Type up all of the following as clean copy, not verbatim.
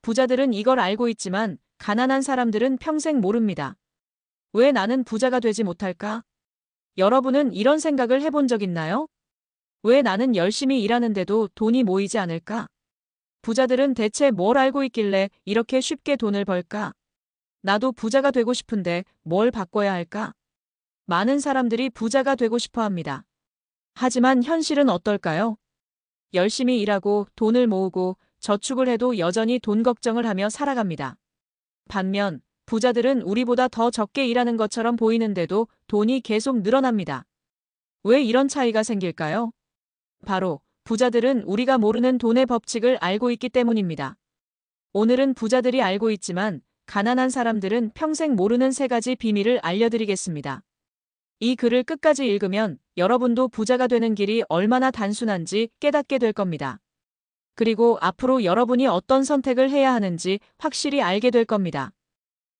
부자들은 이걸 알고 있지만 가난한 사람들은 평생 모릅니다. 왜 나는 부자가 되지 못할까? 여러분은 이런 생각을 해본 적 있나요? 왜 나는 열심히 일하는데도 돈이 모이지 않을까? 부자들은 대체 뭘 알고 있길래 이렇게 쉽게 돈을 벌까? 나도 부자가 되고 싶은데 뭘 바꿔야 할까? 많은 사람들이 부자가 되고 싶어 합니다. 하지만 현실은 어떨까요? 열심히 일하고 돈을 모으고 저축을 해도 여전히 돈 걱정을 하며 살아갑니다. 반면 부자들은 우리보다 더 적게 일하는 것처럼 보이는데도 돈이 계속 늘어납니다. 왜 이런 차이가 생길까요? 바로 부자들은 우리가 모르는 돈의 법칙을 알고 있기 때문입니다. 오늘은 부자들이 알고 있지만 가난한 사람들은 평생 모르는 세 가지 비밀을 알려드리겠습니다. 이 글을 끝까지 읽으면 여러분도 부자가 되는 길이 얼마나 단순한지 깨닫게 될 겁니다. 그리고 앞으로 여러분이 어떤 선택을 해야 하는지 확실히 알게 될 겁니다.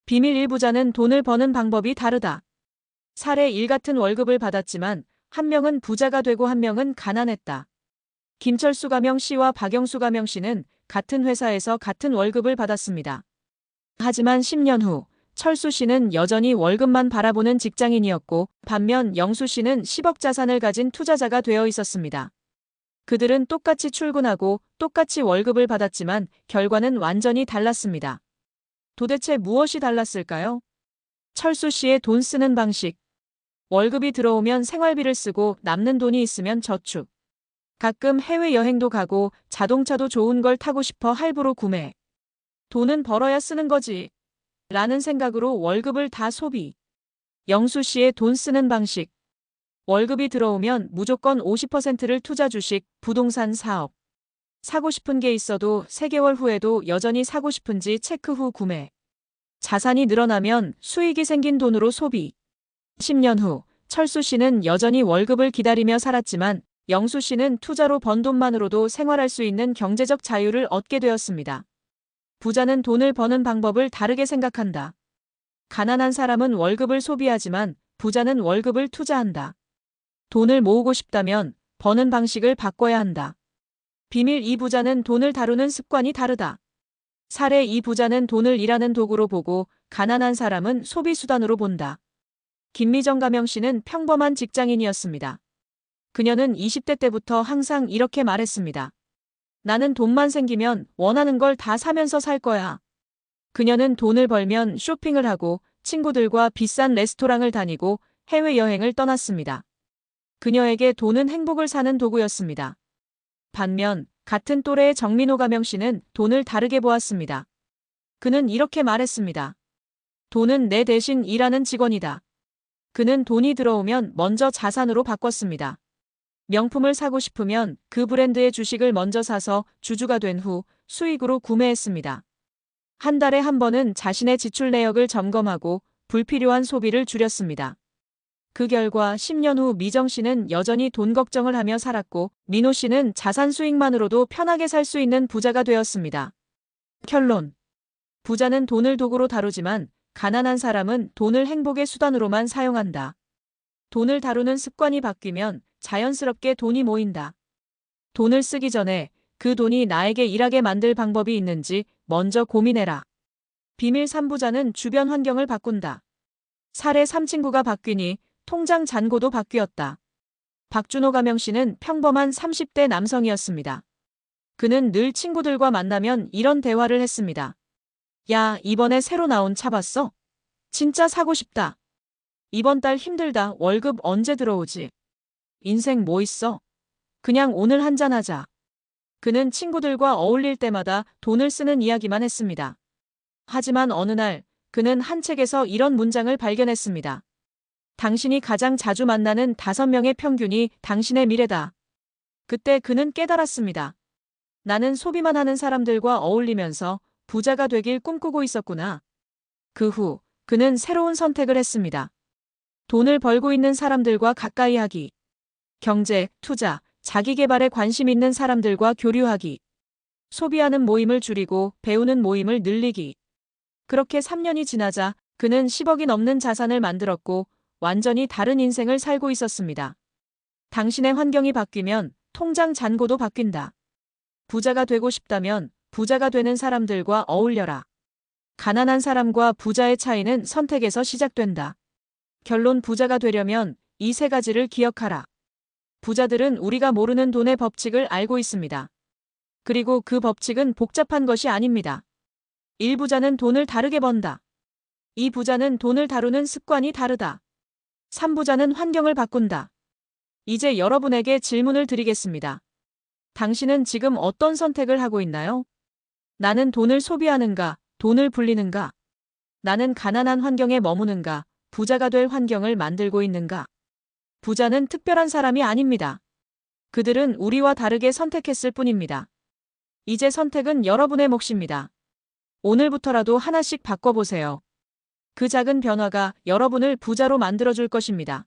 비밀 1. 부자는 돈을 버는 방법이 다르다. 사례 1. 같은 월급을 받았지만 한 명은 부자가 되고 한 명은 가난했다. 김철수 가명 씨와 박영수 가명 씨는 같은 회사에서 같은 월급을 받았습니다. 하지만 10년 후 철수 씨는 여전히 월급만 바라보는 직장인이었고 반면 영수 씨는 10억 자산을 가진 투자자가 되어 있었습니다. 그들은 똑같이 출근하고 똑같이 월급을 받았지만 결과는 완전히 달랐습니다. 도대체 무엇이 달랐을까요? 철수 씨의 돈 쓰는 방식. 월급이 들어오면 생활비를 쓰고 남는 돈이 있으면 저축. 가끔 해외여행도 가고 자동차도 좋은 걸 타고 싶어 할부로 구매. 돈은 벌어야 쓰는 거지. 라는 생각으로 월급을 다 소비. 영수 씨의 돈 쓰는 방식. 월급이 들어오면 무조건 50%를 투자 주식, 부동산 사업. 사고 싶은 게 있어도 3개월 후에도 여전히 사고 싶은지 체크 후 구매. 자산이 늘어나면 수익이 생긴 돈으로 소비. 10년 후 철수 씨는 여전히 월급을 기다리며 살았지만 영수 씨는 투자로 번 돈만으로도 생활할 수 있는 경제적 자유를 얻게 되었습니다. 부자는 돈을 버는 방법을 다르게 생각한다. 가난한 사람은 월급을 소비하지만 부자는 월급을 투자한다. 돈을 모으고 싶다면 버는 방식을 바꿔야 한다. 비밀 2. 부자는 돈을 다루는 습관이 다르다. 사례 2. 부자는 돈을 일하는 도구로 보고 가난한 사람은 소비수단으로 본다. 김미정 가명 씨는 평범한 직장인이었습니다. 그녀는 20대 때부터 항상 이렇게 말했습니다. 나는 돈만 생기면 원하는 걸 다 사면서 살 거야. 그녀는 돈을 벌면 쇼핑을 하고 친구들과 비싼 레스토랑을 다니고 해외여행을 떠났습니다. 그녀에게 돈은 행복을 사는 도구였습니다. 반면 같은 또래의 정민호 가명 씨는 돈을 다르게 보았습니다. 그는 이렇게 말했습니다. 돈은 내 대신 일하는 직원이다. 그는 돈이 들어오면 먼저 자산으로 바꿨습니다. 명품을 사고 싶으면 그 브랜드의 주식을 먼저 사서 주주가 된 후 수익으로 구매했습니다. 한 달에 한 번은 자신의 지출 내역을 점검하고 불필요한 소비를 줄였습니다. 그 결과 10년 후 미정 씨는 여전히 돈 걱정을 하며 살았고 민호 씨는 자산 수익만으로도 편하게 살 수 있는 부자가 되었습니다. 결론. 부자는 돈을 도구로 다루지만 가난한 사람은 돈을 행복의 수단으로만 사용한다. 돈을 다루는 습관이 바뀌면 자연스럽게 돈이 모인다. 돈을 쓰기 전에 그 돈이 나에게 일하게 만들 방법이 있는지 먼저 고민해라. 비밀 3. 부자는 주변 환경을 바꾼다. 사례 3. 친구가 바뀌니 통장 잔고도 바뀌었다. 박준호 가명 씨는 평범한 30대 남성이었습니다. 그는 늘 친구들과 만나면 이런 대화를 했습니다. 야, 이번에 새로 나온 차 봤어? 진짜 사고 싶다. 이번 달 힘들다. 월급 언제 들어오지? 인생 뭐 있어? 그냥 오늘 한잔하자. 그는 친구들과 어울릴 때마다 돈을 쓰는 이야기만 했습니다. 하지만 어느 날 그는 한 책에서 이런 문장을 발견했습니다. 당신이 가장 자주 만나는 5명의 평균이 당신의 미래다. 그때 그는 깨달았습니다. 나는 소비만 하는 사람들과 어울리면서 부자가 되길 꿈꾸고 있었구나. 그 후 그는 새로운 선택을 했습니다. 돈을 벌고 있는 사람들과 가까이 하기. 경제, 투자, 자기계발에 관심 있는 사람들과 교류하기. 소비하는 모임을 줄이고 배우는 모임을 늘리기. 그렇게 3년이 지나자 그는 10억이 넘는 자산을 만들었고 완전히 다른 인생을 살고 있었습니다. 당신의 환경이 바뀌면 통장 잔고도 바뀐다. 부자가 되고 싶다면 부자가 되는 사람들과 어울려라. 가난한 사람과 부자의 차이는 선택에서 시작된다. 결론 부자가 되려면 이 세 가지를 기억하라. 부자들은 우리가 모르는 돈의 법칙을 알고 있습니다. 그리고 그 법칙은 복잡한 것이 아닙니다. 1부자는 돈을 다르게 번다. 2부자는 돈을 다루는 습관이 다르다. 3부자는 환경을 바꾼다. 이제 여러분에게 질문을 드리겠습니다. 당신은 지금 어떤 선택을 하고 있나요? 나는 돈을 소비하는가, 돈을 불리는가? 나는 가난한 환경에 머무는가, 부자가 될 환경을 만들고 있는가? 부자는 특별한 사람이 아닙니다. 그들은 우리와 다르게 선택했을 뿐입니다. 이제 선택은 여러분의 몫입니다. 오늘부터라도 하나씩 바꿔보세요. 그 작은 변화가 여러분을 부자로 만들어줄 것입니다.